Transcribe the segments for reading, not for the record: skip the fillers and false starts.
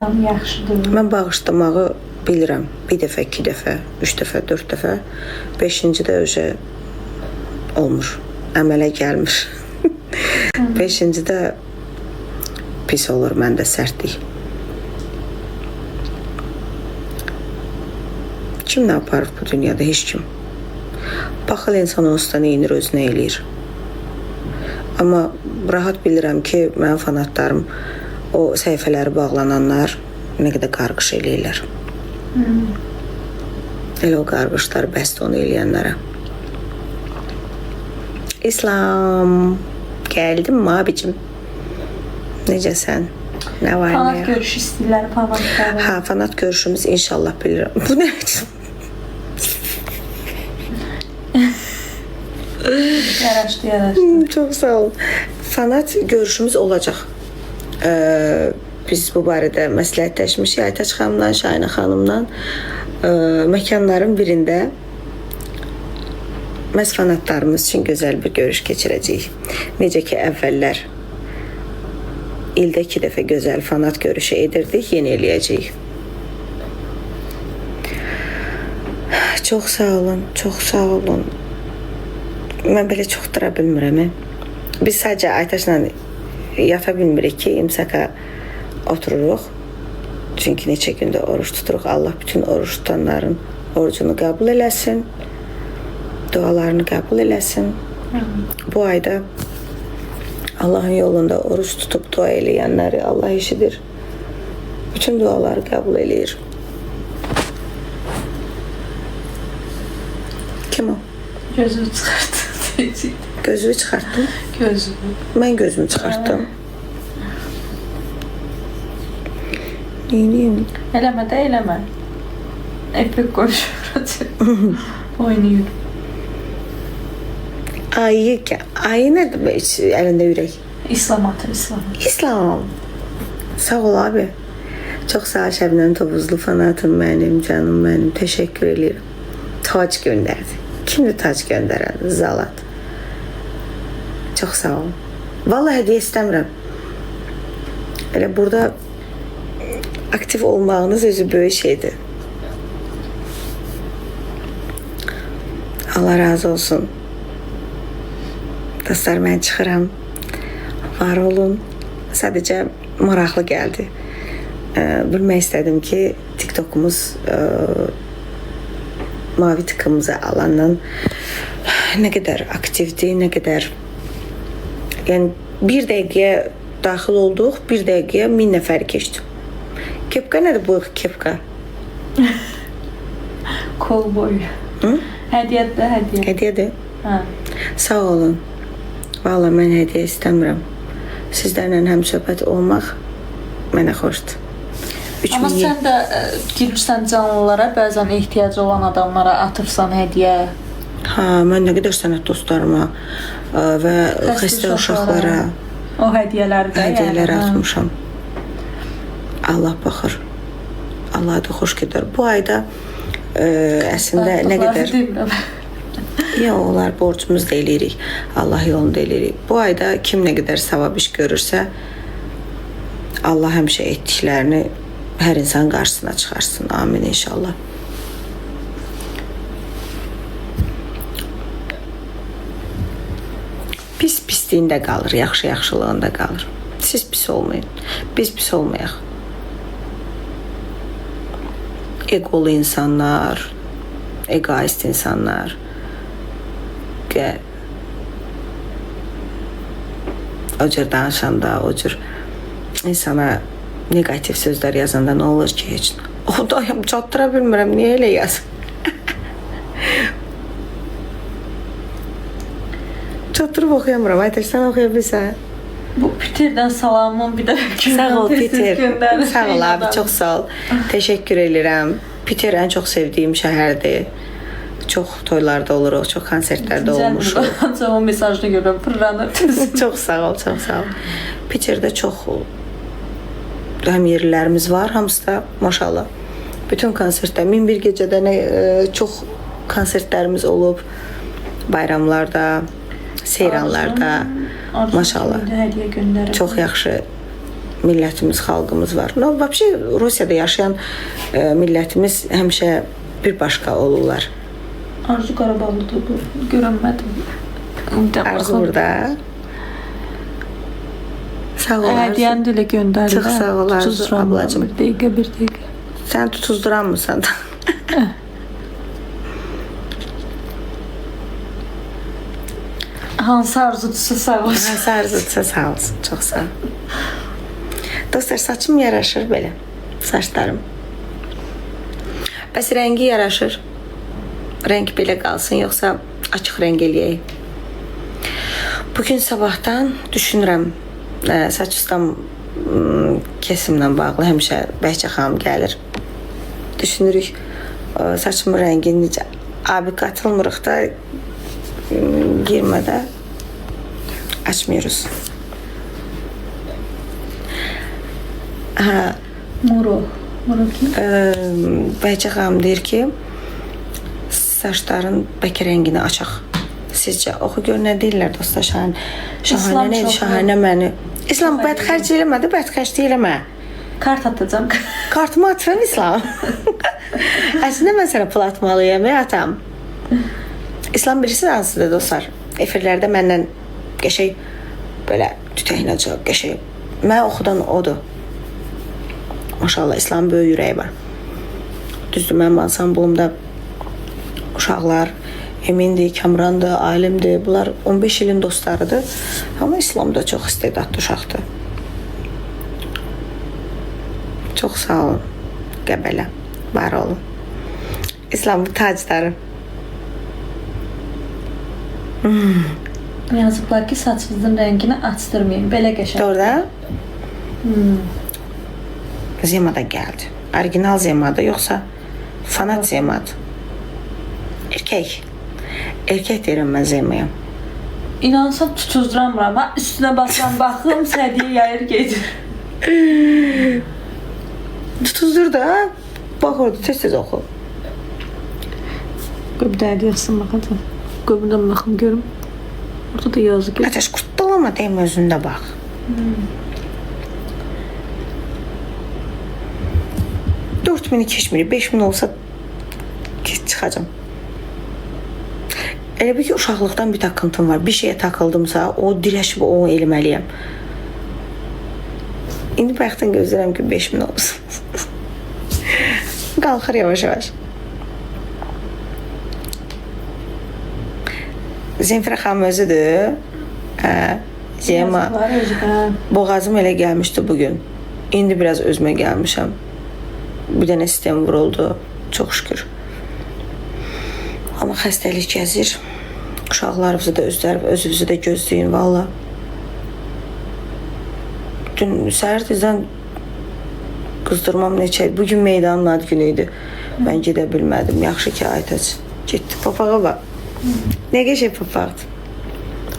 Yaxşıdır. Mən bağışlamağı bilirəm. Bir dəfə, iki dəfə, üç dəfə, dörd dəfə. Beşincidə öcə olmur. Əmələ gəlmir. Beşincidə pis olur məndə sərtlik. Kim nə aparır bu dünyada? Heç kim. Baxıl insan onsuz da neyinir, özünə eləyir. Amma rahat bilirəm ki, mənim fanatlarım, o səhifələri bağlananlar nə qədər qarğış eləyirlər. Elə o qarğışlar bəsdir onu eləyənlərə. İslam, gəldim mi abicim? Necəsən? Nə var, nə Fanat yox? görüşü istəyirlər, fanatları. Ha, fanat görüşümüz inşallah bilirəm. Bu nə? Yaraşdı. Çox sağ olun. Fanat görüşümüz olacaq. Biz bu barədə məsləhətləşmişik Aytaç xanımla, Şahinə xanımla. Məkanların birində məhz fanatlarımız üçün gözəl bir görüş keçirəcəyik. Necə ki, əvvəllər ildə 2 dəfə gözəl fanat görüşü edirdik, yeni eləyəcəyik. Çox sağ olun, çox sağ olun. Mən belə çox dura bilmirəm. Biz sadəcə Aytaçla yata bilmirik ki, imsaka otururuq. Çünki neçə gündə oruç tuturuq. Allah bütün oruç tutanların orucunu qəbul eləsin. Dualarını qəbul eləsin. Bu ayda Allahın yolunda oruç tutub dua eləyənləri Allah eşidir. Bütün duaları qəbul eləyir. Kim o? Gözünü çıxartdı. Gözümü çıxartdım. Gözünü. Mən gözümü çıxartdım. Neyim? Eləmə də eləmə. Epik qoşur. Oynayır. Ayı nə demək əlində ürək? İslam atır, İslam. İslam. Sağ ol abi. Çox sağ ol Şəbnəm Tovuzlu fanatım mənim, canım mənim. Təşəkkür edirəm. Tac göndərdi. Kimdir tac göndərən? Zalat. Çox sağ ol. Vallahi hədiyyə istəmirəm. Elə burada aktiv olmağınız özü böyük şeydir. Allah razı olsun. Dostlar, mən çıxıram. Var olun. Sadəcə maraqlı gəldi. Bilmək istədim ki, TikTokumuz mavi tıkımıza alandan nə qədər aktivdir, nə qədər... Yəni, bir dəqiqəyə daxil olduq, bir dəqiqəyə 1000 nəfəri keçdim. Kepka nədir bu kepka? Kol boyu. Hədiyyədir, hədiyyə. Hədiyyədir. Hə. Sağ olun. Vallahi mən hədiyyə istəmirəm. Sizlərlə həm söhbət olmaq mənə xoşdur. Amma sən də girirsən canlılara, bəzən ehtiyacı olan adamlara atırsan hədiyyə. Ha, mən nə qədər sənət dostlarıma və xəstə uşaqlara o hədiyyələri atmışam. Allah baxır. Allah da xoş gedər. Bu ayda əslində nə qədər... Ya, onlar borcumuz da eləyirik. Allah yolunda eləyirik. Bu ayda kim nə qədər savab iş görürsə, Allah həmişə etdiklərini hər insan qarşısına çıxarsın. Amin inşallah. Pis pisliyində qalır, yaxşı yaxşılığında qalır. Siz pis olmayın. Biz pis olmayaq. Egolu insanlar, egoist insanlar, o cür danışanda, o cür insana negativ sözlər yazanda nə olur ki, heç o da çatdıra bilmirəm, niyə elə yazım? Çatdırıb oxuyamıram. Aytaç, sən oxuya bilsən? Bu Peterdən salamın bir də Sağ ol Peter. Sağ ol abi, çox sağ ol. Təşəkkür edirəm. Peter ən çox sevdiyim şəhərdir. Çox toylarda oluruq, çox konsertlərdə olmuşuq. Ancaq o mesajını görürəm, pırranır. Çox sağ ol, çox sağ ol. Peterdə çox həm yerlərimiz var, hamısı da maşallah. Bütün konsertlər, 1001 gecədə çox konsertlərimiz olub. Bayramlarda, seyranlarda. Maşallah. Çox yaxşı millətimiz, xalqımız var. No, vəbşə Rusiyada yaşayan millətimiz həmişə bir başqa olurlar. Arzu Qarabağlıdır bu. Görənmədim. Arzu burada. Sağ ol Arzu. Hədiyyəni də elə göndərir. Çox sağ ol Arzu ablacığım. Bir dəqiqə. Sən tutuzduranmısan da. Hansı arzudusa sağ olsun. Hansı arzudusa sağ olsun. Çox sağ ol. Dostlar, saçım yaraşır belə. Saçlarım. Bəs rəngi yaraşır. Rəng belə qalsın, yoxsa açıq rəng eləyək. Bugün sabahdan düşünürəm, saç ustam kesimlə bağlı həmişə Bəhçə xanım gəlir. Düşünürük, saçımın rəngini necə. Abi qatılmırıq da, girmədə açmıyoruz. Muru ki? Bəhçə xanım deyir ki, saçların bəlkə rəngini açaq. Sizcə, oxu gör nə deyirlər dostlar, şahanə nədir, şahanə məni. İslam, bədxərc eləmə də, bədxərc eləmə. Kart atacam. Kartımı atıram İslam. Əslində mən sənə pul atmalıyam, atam. İslam bilirsiniz hansıdır dostlar? Efirlərdə məndən qəşəy belə tütəkləcək, qəşəy. Mən oxudan odur. Maşallah, İslamın böyük ürəyi var. Düzdür, mənim ansamblımda uşaqlar, Emindir, Kamrandır, Alimdir. Bunlar 15 ilin dostlarıdır. Amma İslam da çox istedadlı uşaqdır. Çox sağ olun. Qəbələ. Var olun. İslam bu tacdarı. Yazıblar ki, saçınızın rəngini açdırmayın. Belə qəşəng. Doğru da? Zemada gəldi. Orijinal Zemada, yoxsa fanat Zemada? Erkək. Erkək deyirəm mən Zemaya. İnansam tutuzduramıram. Üstünə basıram, baxım, sədiyə yayır gedir. Tutuzdur da. Bax orada, tez-tez oxu. Qoy bir dərdi yazsın, baxacam. Qoy buradan baxım, görüm. Orada da yazı gedir. Ateş, qurtdalama deyim, özündə bax. Hmm. 4000'i keçmir, 5000 olsa çıxacam. Elə bir ki, uşaqlıqdan bir takıntım var. Bir şeyə takıldımsa, o dirəşib onu eləməliyəm. İndi bayaqdan gözləyirəm ki, 5000 olsun. Qalxır yavaş-yavaş. Zemfira xanım özüdür. Zema. Boğazım elə gəlmişdi bugün. İndi biraz özümə gəlmişəm. Bir dənə sistem vuruldu. Çox şükür. Amma xəstəlik gəzir. Uşaqlarımızı da özünüzü də gözləyin, valla. Dün səhər tezdən qızdırmam neçə. Bugün meydanın ad günü idi. Mən gedə bilmədim. Yaxşı ki, Aytaç getdi. Papağa bax. Nə qəşəng papaqdır.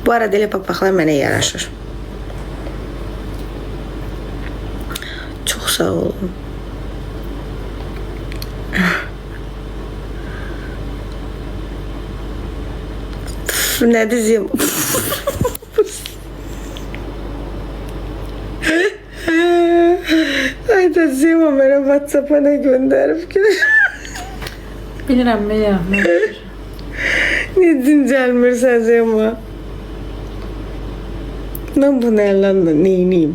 Bu arada elə papaqlar mənə yaraşır. Çox sağ olun. Nə dizim? Ayda Zima mənə WhatsApp-a nə göndərib ki? Bilirəm. Niyə dincəlmirsən Zima? Mən bunu əlləndə neyniyim?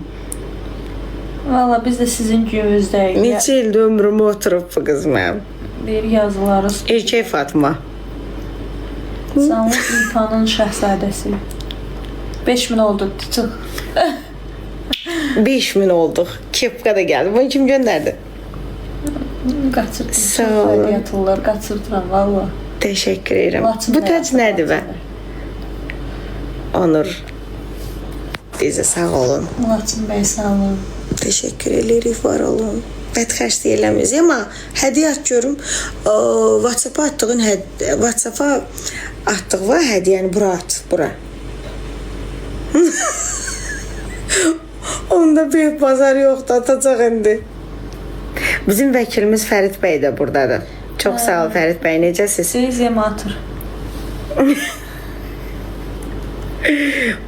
Valla biz də sizin gününüzdəyik. Neçə ildə ömrümü oturub bu qız mənim? Deyir yazıları. Erkək Fatma. Sanlı İlfanın şəhzadəsi. 5000 oldu, çıx. 5000 olduq. Kepka da gəldi. Bunu kim göndərdi? Qaçırdım. Sağ olun. Yatırlar, qaçırdıram valla. Təşəkkür edirəm. Bu tac nədir bə? Onur. Bizə sağ olun. Laçın bəy sağ olun. Təşəkkür edirik, var olun. Bədxərclik eləmirik. Amma hədiyyə at görüm. WhatsApp-a atdığın hədiyyəni bura at, bura. Onda bir bazar yoxdur, atacaq indi. Bizim vəkilimiz Fərid bəy də buradadır. Çox sağ ol Fərid bəy, necəsiz? Siz yema atır.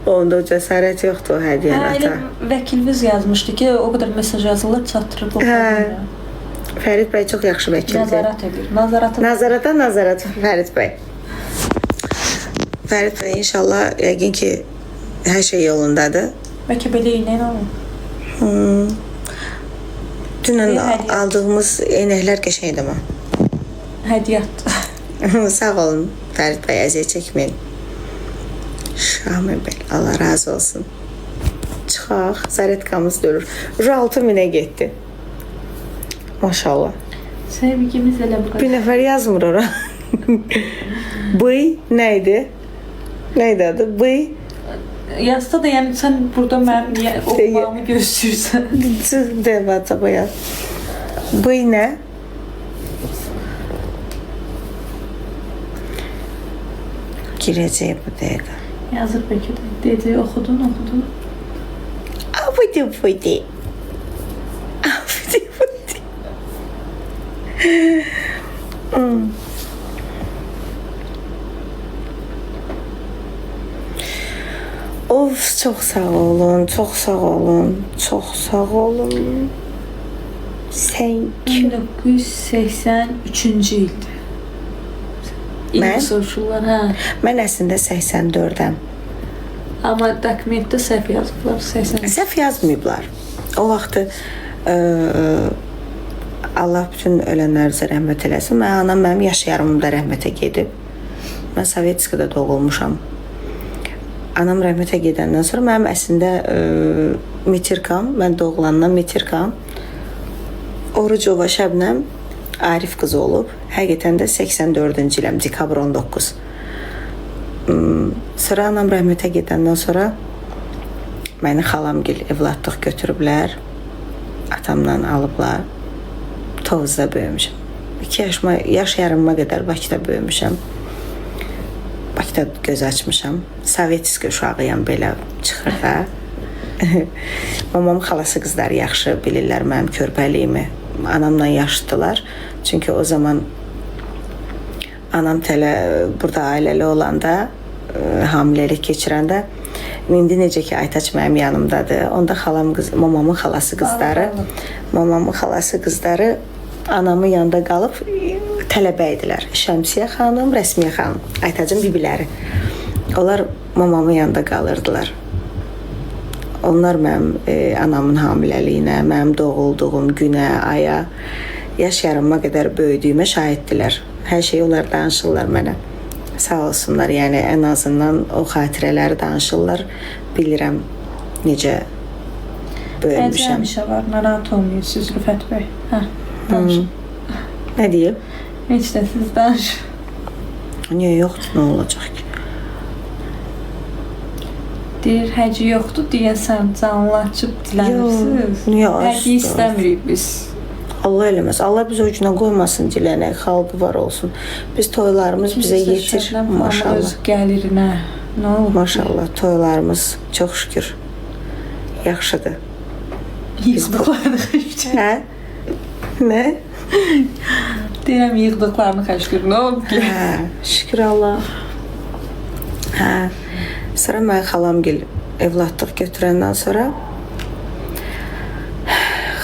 Onda o cəsarət yoxdur o hədiyyəni Elə ata. vəkilimiz yazmışdı ki, o qədər mesaj yazılır, çatdırıb oxuyur. Fərid bəy çox yaxşı vəkildir. Nəzarət edir. Nazarat Fərid bəy. Fərid bəy inşallah yəqin ki hər şey yolundadır. Bəlkə belə eynəylə olur. Dünən aldığımız eynəklər qəşəngdir amma. Hədiyyatdır. Sağ olun Fərid bəy, əziyyət çəkməyin. Şamil bəy, Allah razı olsun. Çıxaq, zaretkamız dölür. 6.000-ə getdi. Maşallah. Sevgimiz elə bu qədər. Bir nəfər yazmır ora. Bıy nə idi? Nə idi adı? Bıy. Yazsa da yəni sən burada mənim oxumağımı gözləyirsən. Çıx de WhatsApp-a yaz. Bıy nə? Girəcək bu dəqiqə. Yazır bəlkə də. Dedi, oxudun. Abudi. Of, çox sağ olun. Sən 1983-cü ildir. Mən? Soruşurlar, hə. Mən əslində 84-əm. Amma dokumentdə səhv yazıblar, 80. Səhv yazmayıblar. O vaxtı Allah bütün ölənlərinizə rəhmət eləsin. Anam mənim yaş yarımımda rəhmətə gedib. Mən Sovetskada doğulmuşam. Anam rəhmətə gedəndən sonra mənim əslində Metirkam, mən doğulandan Metirkam, Orucova Şəbnəm Arif qızı olub. Həqiqətən də 84-cü iləm, dekabr 19. Sonra anam rəhmətə gedəndən sonra məni xalamgil evladlıq götürüblər. Atamla alıblar. Tovuzda böyümüşəm. 2 yaş yarımıma qədər Bakıda böyümüşəm. Bakıda göz açmışam. Sovetski uşağıyam, belə çıxır da. Mamamın xalası qızları yaxşı bilirlər mənim körpəliyimi. Anamla yaşlıdılar. Çünki o zaman anam burada ailəli olanda, hamiləlik keçirəndə, indi necə ki Aytaç mənim yanımdadır. Onda mamamın xalası qızları anamın yanında qalıb tələbə idilər. Şəmsiyə xanım, Rəsmiyə xanım, Aytacın bibiləri. Onlar mamamın yanında qalırdılar. Onlar mənim anamın hamiləliyinə, mənim doğulduğum günə, aya, yaş yarımıma qədər böyüdüyümə şahiddirlər. Hər şeyi onlar danışırlar mənə. Sağ olsunlar, yəni ən azından o xatirələri danışırlar. Bilirəm necə böyümüşəm. Həmişə var, narahat olmuyorsunuz Rüfət bəy. Hə, danışın. Nə deyim? Heç də siz danışın. Niyə yoxdur, nə olacaq ki? Deyir, həci yoxdur deyəsən, canlı açıb dilənirsiniz. Niyə Həci istəmirik biz. Allah eləməz. Allah biz o günə qoymasın dilənək, xalqı var olsun. Biz toylarımız bizə yetir. Maşallah. Öz gəlirinə. Nə olur? Maşallah, toylarımız çox şükür yaxşıdır. Yığdıqlarını xəşkür. Hə? Nə? Deyirəm, yığdıqlarını xəşkür. Nə olub ki? Hə, şükür Allah. Hə. Sonra mən xalamgil evladlıq götürəndən sonra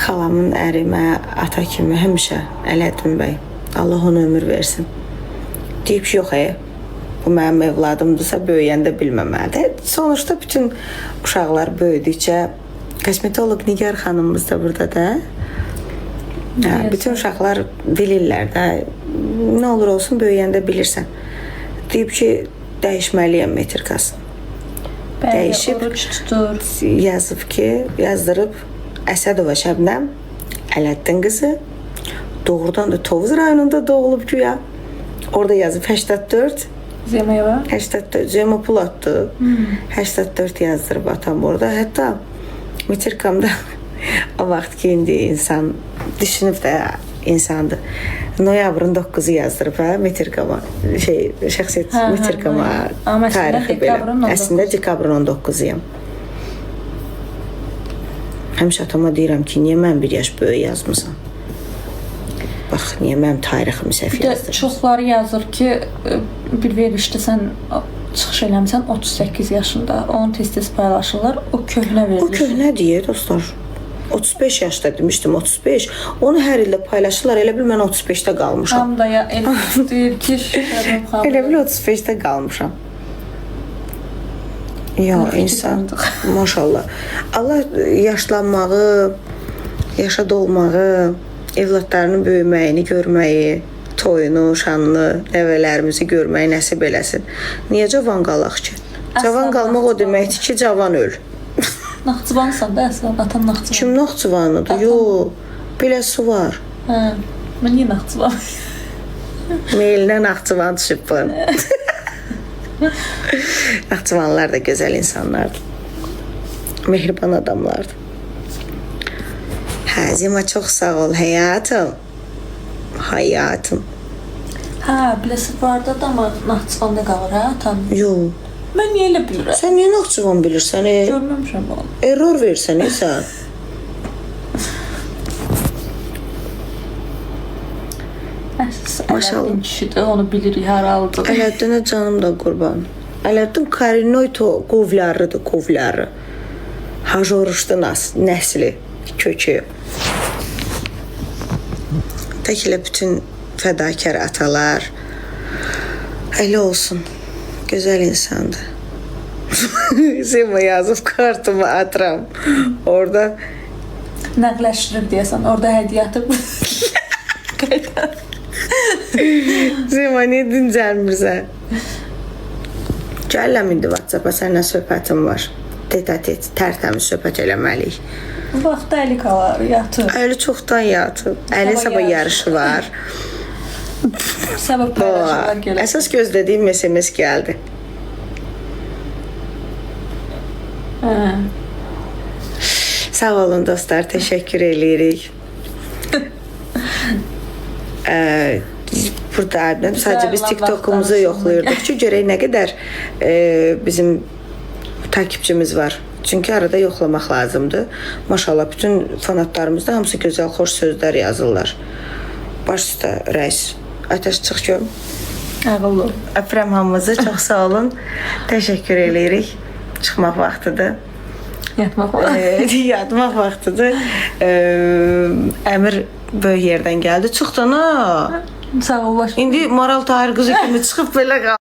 xalamın əri mənə ata kimi həmişə Ələddin bəy, Allah ona ömür versin. Deyib ki, yox, bu mənim evladımdırsa böyüyəndə bilməməlidir. Sonuçta bütün uşaqlar böyüdükcə, kosmetolog Nigar xanımımız da burada da. Bütün uşaqlar bilirlər də, nə olur olsun böyüyəndə bilirsən. Deyib ki, dəyişməliyəm metrikasını. Dəyişib, yazıb ki, yazdırıb Əsədova Şəbnəm, Ələddin qızı, doğrudan da Tovuz rayonunda doğulub güya. Orada yazıb 84. Zeməyeva? 84, Zemopulatdır. 84 yazdırıb atam orada. Hətta Metirkamda o vaxt ki, indi insan düşünüb də insandır. Noyabrın 9-u yazdırıb Metirkama, şəxsiyyət Metirkama tarixi belə. Əslində dekabrın 19-uyam. Həmişə atama deyirəm ki, niyə mən bir yaş böyük yazmısan? Bax, niyə mənim tariximi səhv yazdırmısan? Çoxları yazır ki, bir verilişdə sən çıxış eləmisən 38 yaşında. Onu tez-tez paylaşırlar. O köhnə O verilir. köhnə deyə dostlar. 35 yaşda demişdim, 35. Onu hər ildə paylaşırlar. Elə bil mən 35-də qalmışam. Tam da ya elə deyir ki, Şəbnəm xanım. Elə bil 35-də qalmışam. Ya insan maşallah. Allah yaşlanmağı, yaşad olmağı, evladlarının böyüməyini görməyi, toyunu, şanını, nəvələrimizi görməyi nəsib eləsin. Niyə cavan qalaq ki? Cavan qalmaq o deməkdir ki, cavan öl. Naxçıvansan da əslən, atan Naxçıvan. Kim Naxçıvanlıdır? Yox, beləsi var. Hə, mən niyə Naxçıvan? Meylinə Naxçıvan düşüb bu. Naxçıvanlılar da gözəl insanlardır. Mehriban adamlardır. Hə, Zima çox sağ ol həyatım. Həyatım. Hə, biləsi vardı da amma Naxçıvanda qalır, hə, atan. Yox. Mən niyə elə bilirəm? Sən niyə Naxçıvan bilirsən? Görməmişəm onu. Error versən sən. Maşallah. Ələddin kişidir, onu bilirik hər halda. Ələddinə canım da qurban. Ələddin Korenoy qovlarıdır, qovları. Hajoruşdu nəsli, kökü. Tək elə bütün fədakar atalar elə olsun. Gözəl insandır. Zima yazıb kartımı atıram. Orada Nəqləşdirib deyəsən, orada hədiyyə atıb. Zima niyə dincəlmirsən? Gələm indi WhatsApp-a səninlə söhbətim var. Tet-a-tet, tərtəmiz söhbət eləməliyik. Bu vaxtda əli qalar, yatır. Əli çoxdan yatıb. Əli sabah yarışı var. Səbəb paylaşırlar gəlir. Əsas gözlədiyim SMS gəldi. Sağ olun dostlar, təşəkkür eləyirik. Burada sadəcə biz TikTok'umuzu yoxlayırdıq ki, görək nə qədər bizim takipçimiz var. Çünki arada yoxlamaq lazımdır. Maşallah, bütün fanatlarımızda hamısı gözəl, xoş sözlər yazırlar. Baş üstə rəis. Atəş çıx görüm. Ağıllı. Öpürəm hamınızı, çox sağ olun. Təşəkkür eləyirik. Çıxmaq vaxtıdır. Yatmaq var. Yatmaq vaxtıdır. Əmir böyük yerdən gəldi. Çıxdan ha. Sağ ol, baş. İndi Maral Tahir qızı kimi çıxıb belə qaldı.